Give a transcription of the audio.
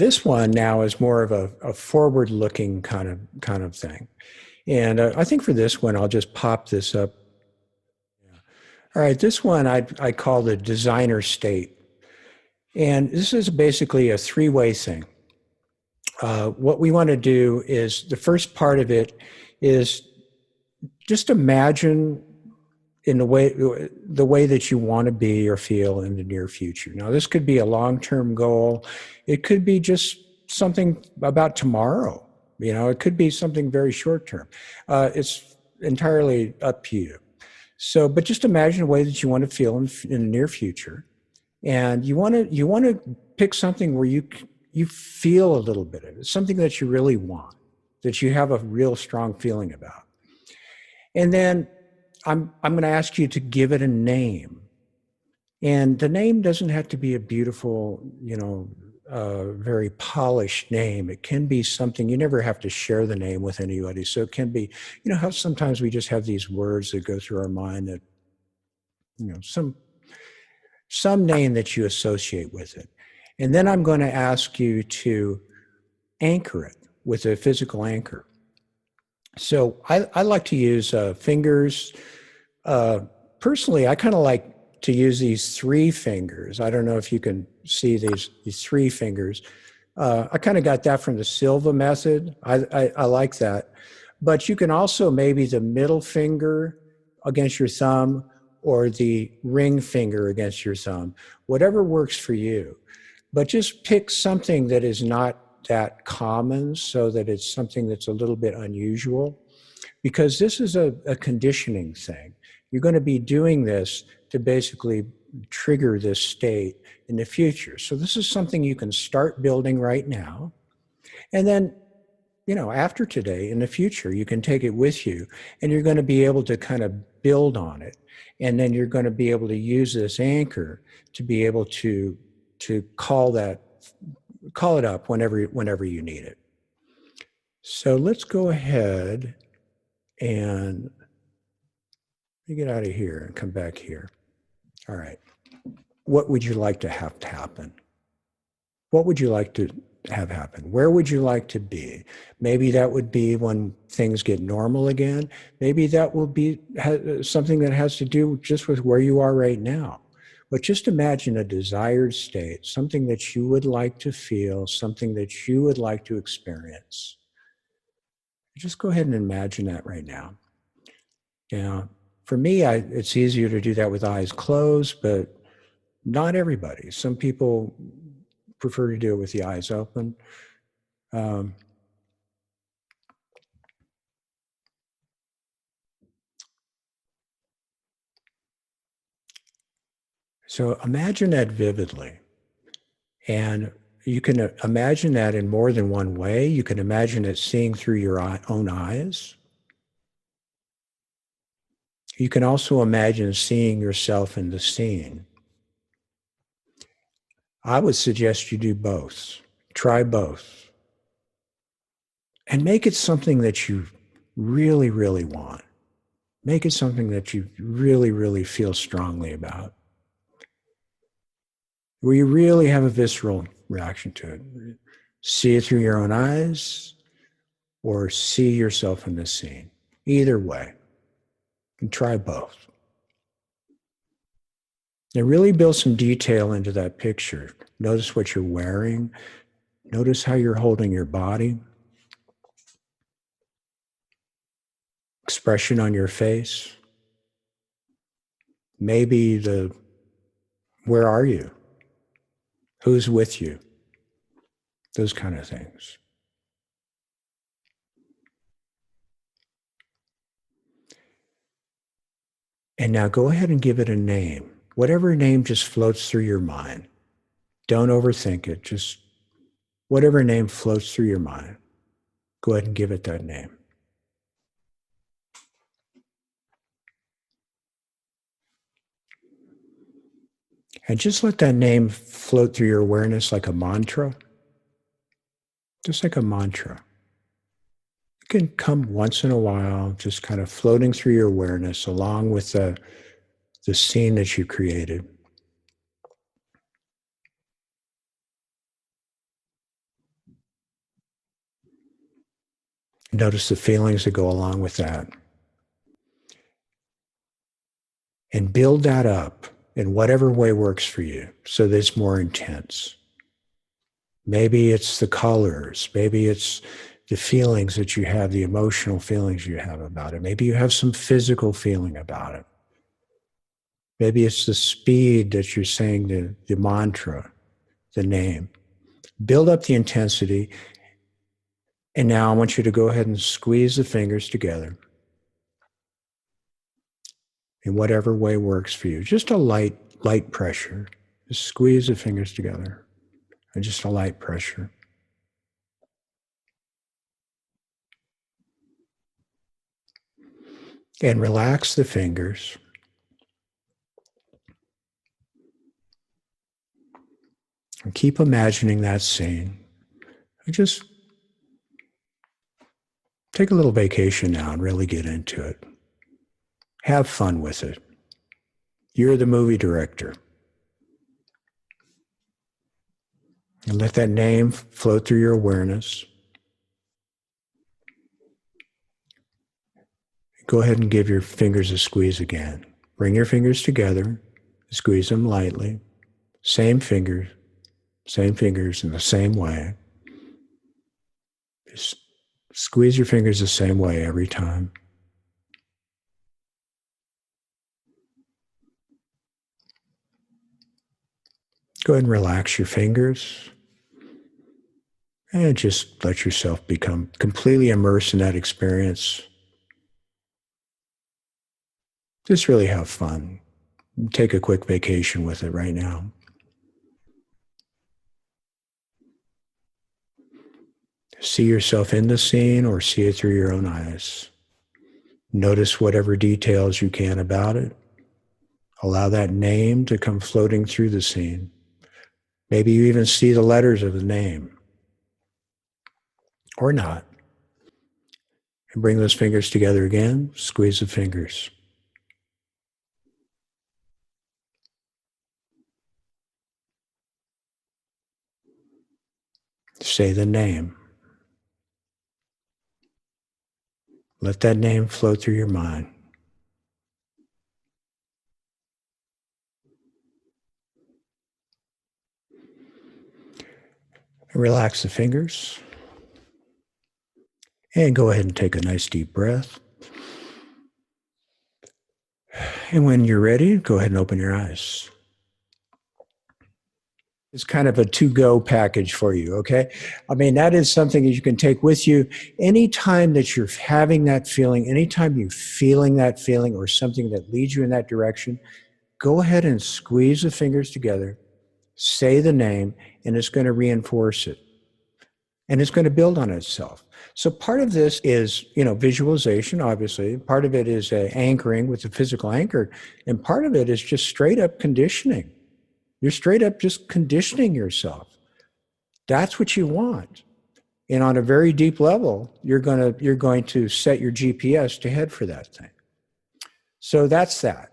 This one now is more of a forward-looking kind of thing. And I think for this one, I'll just pop this up. All right, this one I call the designer state. And this is basically a three-way thing. What we want to do is, the first part of it is just imagine in the way that you want to be or feel in the near future. Now, this could be a long-term goal. It could be just something about tomorrow. It could be something very short-term. It's entirely up to you. So, but just imagine a way that you want to feel in the near future, and you want to pick something where you feel a little bit of it, something that you really want, that you have a real strong feeling about. And then I'm going to ask you to give it a name. And the name doesn't have to be a beautiful, very polished name. It can be something, you never have to share the name with anybody. So it can be, how sometimes we just have these words that go through our mind that, some name that you associate with it. And then I'm going to ask you to anchor it with a physical anchor. So I like to use fingers. Personally, I kind of like to use these three fingers. I don't know if you can see these three fingers. I kind of got that from the Silva method. I like that. But you can also maybe the middle finger against your thumb or the ring finger against your thumb, whatever works for you. But just pick something that is not that common, so that it's something that's a little bit unusual, because this is a conditioning thing. You're going to be doing this to basically trigger this state in the future. So this is something you can start building right now. And then, after today, in the future, you can take it with you, and you're going to be able to kind of build on it. And then you're going to be able to use this anchor to be able to call it up whenever you need it. So let's go ahead and let me get out of here and come back here. All right. What would you like to have to happen? What would you like to have happen? Where would you like to be? Maybe that would be when things get normal again. Maybe that will be something that has to do just with where you are right now. But just imagine a desired state, something that you would like to feel, something that you would like to experience. Just go ahead and imagine that right now. Now, for me, it's easier to do that with eyes closed, but not everybody. Some people prefer to do it with the eyes open. So imagine that vividly. And you can imagine that in more than one way. You can imagine it seeing through your own eyes. You can also imagine seeing yourself in the scene. I would suggest you do both. Try both. And make it something that you really, really want. Make it something that you really, really feel strongly about, where you really have a visceral reaction to it. See it through your own eyes or see yourself in the scene. Either way, and try both. And really build some detail into that picture. Notice what you're wearing. Notice how you're holding your body. Expression on your face. Maybe where are you? Who's with you? Those kind of things. And now go ahead and give it a name. Whatever name just floats through your mind. Don't overthink it. Just whatever name floats through your mind, go ahead and give it that name. And just let that name float through your awareness like a mantra. Just like a mantra. It can come once in a while, just kind of floating through your awareness along with the scene that you created. Notice the feelings that go along with that. And build that up in whatever way works for you so that it's more intense. Maybe it's the colors. Maybe it's the feelings that you have, the emotional feelings you have about it. Maybe you have some physical feeling about it. Maybe it's the speed that you're saying the mantra, the name. Build up the intensity. And now I want you to go ahead and squeeze the fingers together in whatever way works for you. Just a light pressure. Just squeeze the fingers together. And just a light pressure. And relax the fingers. And keep imagining that scene. And just take a little vacation now and really get into it. Have fun with it. You're the movie director. And let that name float through your awareness. Go ahead and give your fingers a squeeze again. Bring your fingers together. Squeeze them lightly. Same fingers in the same way. Just squeeze your fingers the same way every time. Go ahead and relax your fingers and just let yourself become completely immersed in that experience. Just really have fun. Take a quick vacation with it right now. See yourself in the scene or see it through your own eyes. Notice whatever details you can about it. Allow that name to come floating through the scene. Maybe you even see the letters of the name or not. And bring those fingers together again. Squeeze the fingers. Say the name. Let that name float through your mind. And relax the fingers. And go ahead and take a nice deep breath. And when you're ready, go ahead and open your eyes. It's kind of a to-go package for you, okay? I mean, that is something that you can take with you anytime that you're having that feeling, anytime you're feeling that feeling or something that leads you in that direction, go ahead and squeeze the fingers together, say the name, and it's going to reinforce it. And it's going to build on itself. So part of this is, visualization, obviously. Part of it is anchoring with the physical anchor. And part of it is just straight up conditioning. You're straight up just conditioning yourself. That's what you want. And on a very deep level, you're going to set your GPS to head for that thing. So that's that.